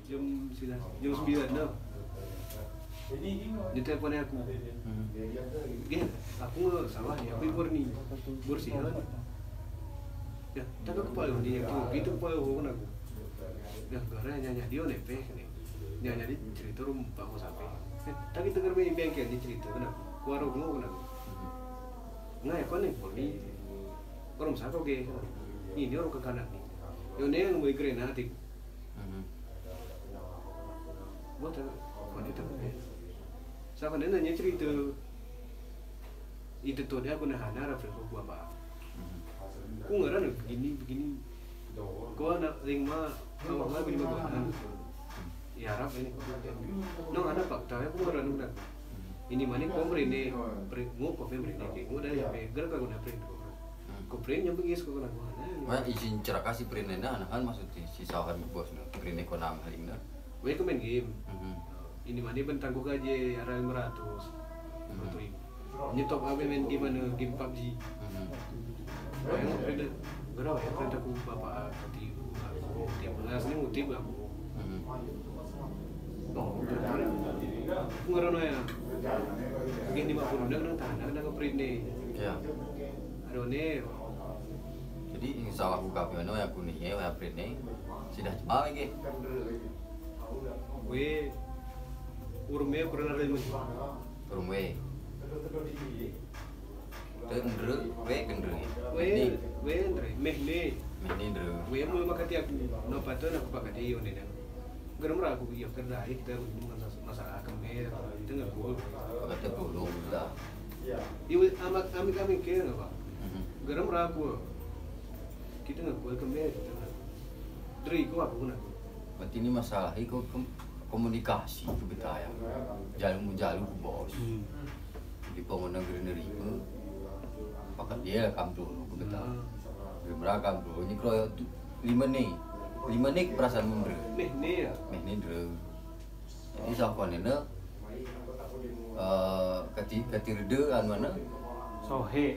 jam 9 dah. Dia teleponnya aku. Gen, aku nggak salah ya, aku Borni, bersih kan? Ya, tak aku paling dia gitu paling aku. Ya, karena nyanyi dia nepe nih, nyanyi dia cerita rumah aku sampai. Tak kita kerja di bengkel dia cerita kenapa? Warung mau kenapa? Nggak ya kau nih Borni, orang siapa ke? Ini orang ke kanan nih. Yang dia yang boleh keren hati. Buat apa? Wanita kan? Sama dia nanya cerita itu tuh dia aku nahan arah aku apa? Aku ngerana begini. Kau anak lima awak lagi di mana? Ya Arab ini. No ada fakta aku ngerana udah. Ini mana kau berani? Mau kau berani? Mau dari apa? Gerak aku nak berani. Kau berani yang begis kau nak mana? Mana izin cerita kasih berani dah, kan maksudnya si sahabat bos nih berani kau nama hari ini. Gue main game. Ini mana bentang gue gaji arah 500. Nyetop apa main game mana game PUBG. Yang ada gerau ya kan aku bapak tadi aku tiap bulan sini ngutip aku. Aku ngerono ya. Begini 50 udah nang tanah nang keprine. Ya. Adone. Jadi insya Allah buka piano ya kuningnya ya prene sudah cepat lagi. Gue urumnya kurang ada lima. Turun we. Gendru, we gendru. We Andre, mehne. Ini gendru. We mau makan tiap no patut aku pakai dia ini dah. Geram aku iya kerja kita masalah kemer itu nggak gol. Kata belum dah. Ibu kami kira nggak pak? Geram aku. Kita nggak gol kemer. Dari aku pun aku. Berarti ini masalah itu komunikasi itu betul ya. Jalur bos. Di pengguna nerima. Pakat dia kam dulu betul. Beragam dulu. Ini kalau 5 nih perasaan memberi. Mehne ya. Mehne dulu. Jadi siapa ni nak? Ketirde an mana? Sohe.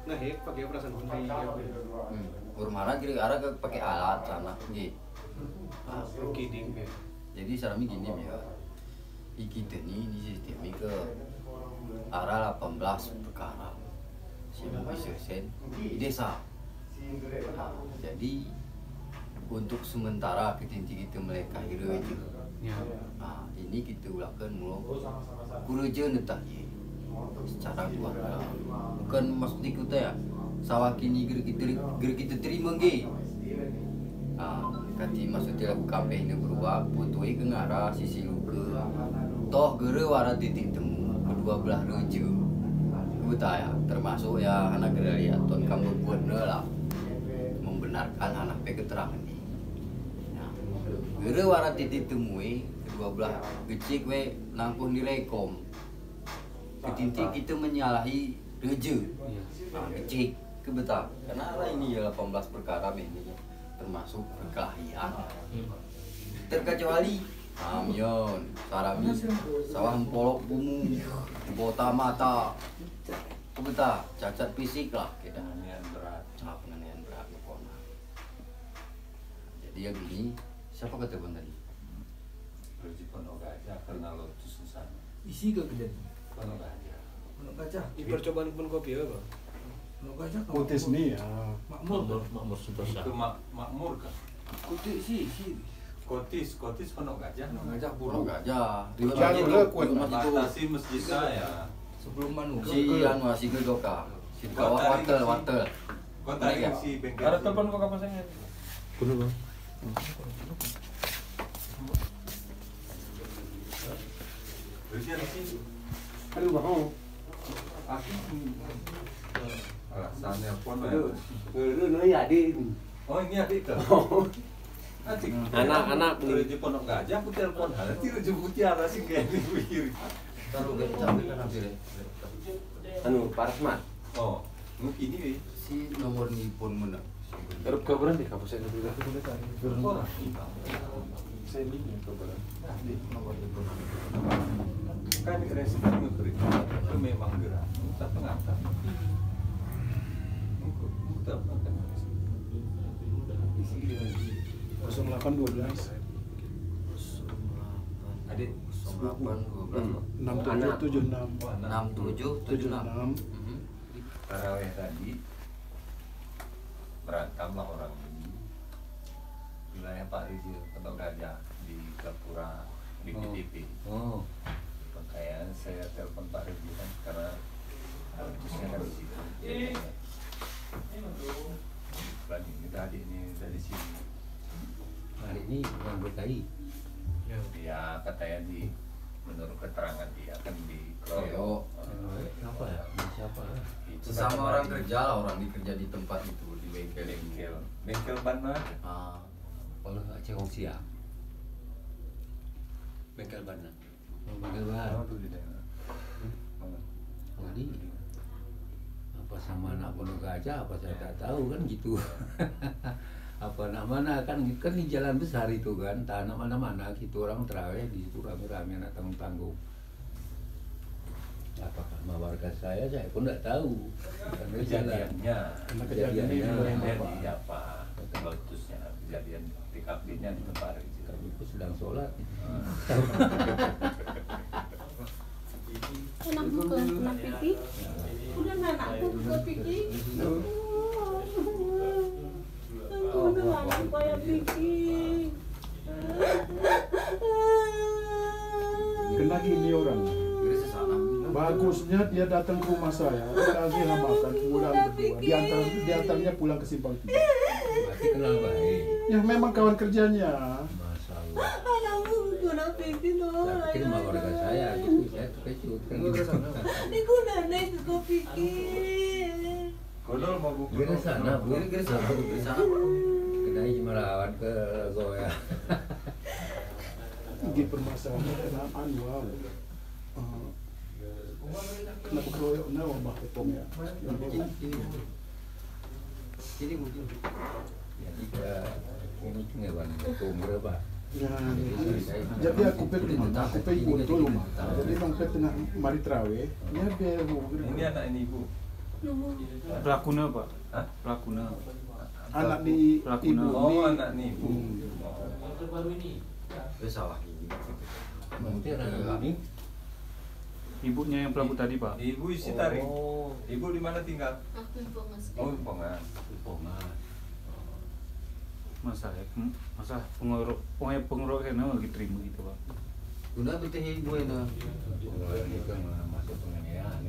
Nah hek pakai perasaan memberi. Urmana kira arah ke pakai alat sana. Gitu. Kidding ya. Jadi sarami gini ya. Kita ni sistemnya ke arah 18 perkara. Si sen di desa. Jadi untuk sementara kita mereka hira aja. Ya. Ini kita ulakan mulu kureja netah ye. Secara keluarga. Bukan maksud kita ya. Sawah kini gerak kita terima ge. Kati maksudnya lagu kampanye ini berubah, putui ke ngarah sisi luka. Toh gere warat titik temu kedua belah reja. Betul ya, termasuk ya anak gerai atau kamu bener lah membenarkan anak pe keterangan ini. Gere warat titik temui kedua belah kecik we nangkuh direkom. Ketintik kita menyalahi reja. Kecik kebetul. Karena ini ya 18 perkara ini. Termasuk perkelahian terkecuali amyon, sarami, sawah polok bumu, bota mata, kubeta, cacat fisik lah, penganiayaan berat, penganiayaan berat, pokoknya. Jadi yang ini, siapa kata bang tadi? Berarti Pondok Gajah karena lo itu susah. Isi ke gede. Pondok Gajah. Pondok Gajah. Di percobaan pun kopi apa? Pondok Gajah. Kutis nih ya. Makmur Itu makmur kan? Kuti sih. Kotis Pondok Gajah. Pondok Gajah Pondok buruk. Gajah. Di Jalur masjid lah, itu, kuat. di masjid itu. Batasi masjid saya. Sebelum Manu. Si anu si gedoka, si kawat wartel. Kau tadi si bengkel. Ada telepon kok kapan saya? Kuno bang. Berarti di sini. Aduh bang. Alasan nelpon ya. Lu ya adik. Oh ini adik kan? Adik. Anak-anak Berarti Pondok Gajah aku telepon. Nanti rejeki ada sih kayak ini pikir. Taruh ke campur kan hampir. Anu Parasmat. Oh, mungkin ini. Si nomor nipun mana? Terus kabaran di kampus saya dulu. Orang. Saya ini kabaran. Nomor nipun. Kan resmi ngekerja itu memang gerak. Kita pengantar. Kita pengantar. 0812. Adik 08 12 6776 6776. taraweh tadi berantamlah orang ini wilayah Pak Rizil Pondok Gajah di Gapura di PTP. Makanya saya telepon Pak Rizil kan karena harusnya kan di situ. Bulan ini tadi ini dari sini. Hari ini yang berkali. Ya katanya menurut keterangan dia kan di Kroyok. Apa ya? Siapa? Sesama orang kerja lah, orang dikerja di tempat itu, di bengkel ban aja. Kalau nggak cekong siang. Bengkel ban. Bengkel ban. Tuh di daerah. Jadi apa sama anak Pondok Gajah apa saya tak tahu kan gitu. Apa anak mana kan di jalan besar itu kan, tanah mana-mana gitu orang terawih di situ rame-rame anak tanggung-tanggung. Apakah sama warga saya pun tidak tahu. Kejadiannya kejadiannya di apa? Meletusnya kejadian TKP-nya di tempat Rizil. Kami itu sedang sholat. Anakmu kena pipi? Udah anakku ke pipi? Udah anakku kayak pipi. Kena gini orang. Kira sesana. Bagusnya dia datang ke rumah saya, lagi makan pulang berdua. Diantaranya pulang ke Simpang 3. Berarti kenal baik. Ya memang kawan kerjanya. Masalah. Anakmu kena pipi loh. Saya pikir sama warga saya gitu, saya terkejut kan gitu. Ini guna nih ke pipi. Kodol mau buku. Kira sana, Bu. Kira sana. Kedai cuma lawan ke Goya. Ini permasalahan kena wow. Kenapa keroyok nawa bah ketong ya? Ini mungkin. Jadi ini cuma itu berapa? Ya, jadi aku ikut dulu mah. Jadi bang tengah mari terawih, ya biar Ini anak ini ibu. Pelakuna Pak? Hah? Pelakuna. anak di ibu Oh anak nih ibu. Salah ini. Nanti anak ini Ibunya yang pelaku tadi Pak? Ibu isi tarik. Oh, Ibu di mana tinggal? Aku pongas. Oh Pongas. Pongas. Masa penguruk kena diterima gitu Pak? Guna betul ibu itu. Pengelolaan itu masuk penganiayaan.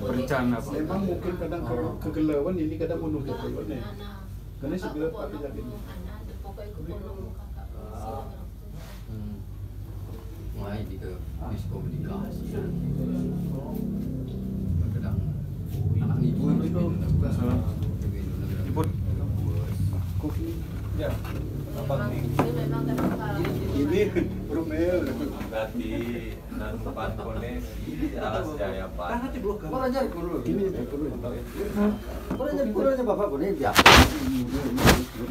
Berencana Pak? memang mungkin kadang kegelauan ini kadang bunuh dia nih. Karena sebelah Pak Aku jadi pokoknya aku bolong kakak. Mulai di ke miskomunikasi. Kadang anak ibu itu Ibu kopi Ya. Apa nih? Memang kakak. ini Romeo Berarti Nanupan Konesi Alas Jaya Pan. Orang jadi dulu. ini perlu Orang jadi bapak pun ini biasa.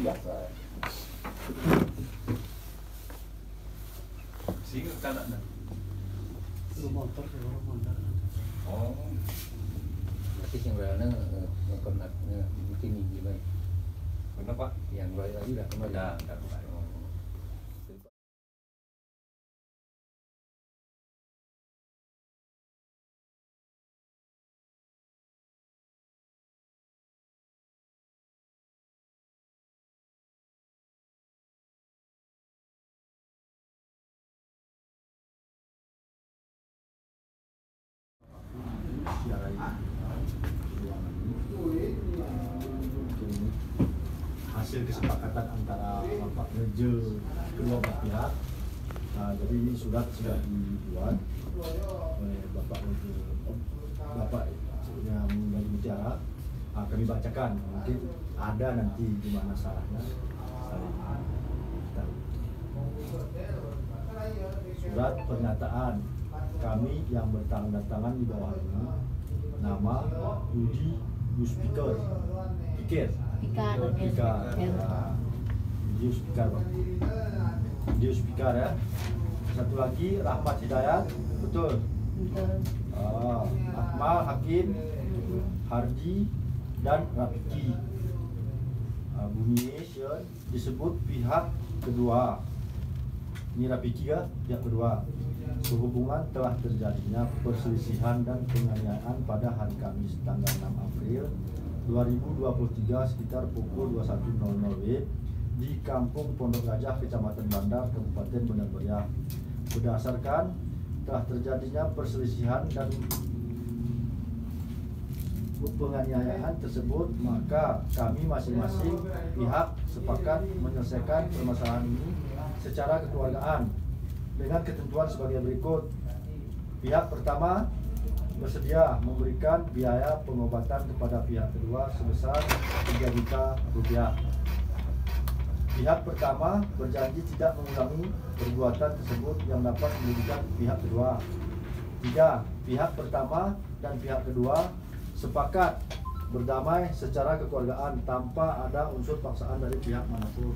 Biasa. Sing kanakna. motor orang mana Oh. Berarti yang berana pernah mungkin gimana? Kenapa? Yang lagi udah kembali. Udah kembali. Hasil kesepakatan antara Bapak Reje kedua belah pihak. Nah, jadi ini surat sudah dibuat oleh Bapak Reje, Bapak yang menjadi bicara. Kami bacakan, mungkin ada nanti di mana salahnya. Surat pernyataan kami yang bertanda tangan di bawah ini, nama Budi Yuspikar Pikir. Video speaker ya. Satu lagi Rahmat Hidayat, betul. Akmal Hakim, Hardi dan Rafiki. Bumi disebut pihak kedua. Nira Pikia pihak kedua sehubungan telah terjadinya perselisihan dan penganiayaan pada hari Kamis tanggal 6 April 2023 sekitar pukul 21.00 WIB di Kampung Pondok Gajah, Kecamatan Bandar, Kabupaten Bandar Meriah. Berdasarkan telah terjadinya perselisihan dan penganiayaan tersebut, maka kami masing-masing pihak sepakat menyelesaikan permasalahan ini secara kekeluargaan dengan ketentuan sebagai berikut. Pihak pertama bersedia memberikan biaya pengobatan kepada pihak kedua sebesar 3 juta rupiah. Pihak pertama berjanji tidak mengulangi perbuatan tersebut yang dapat merugikan pihak kedua. 3. Pihak pertama dan pihak kedua sepakat berdamai secara kekeluargaan tanpa ada unsur paksaan dari pihak manapun.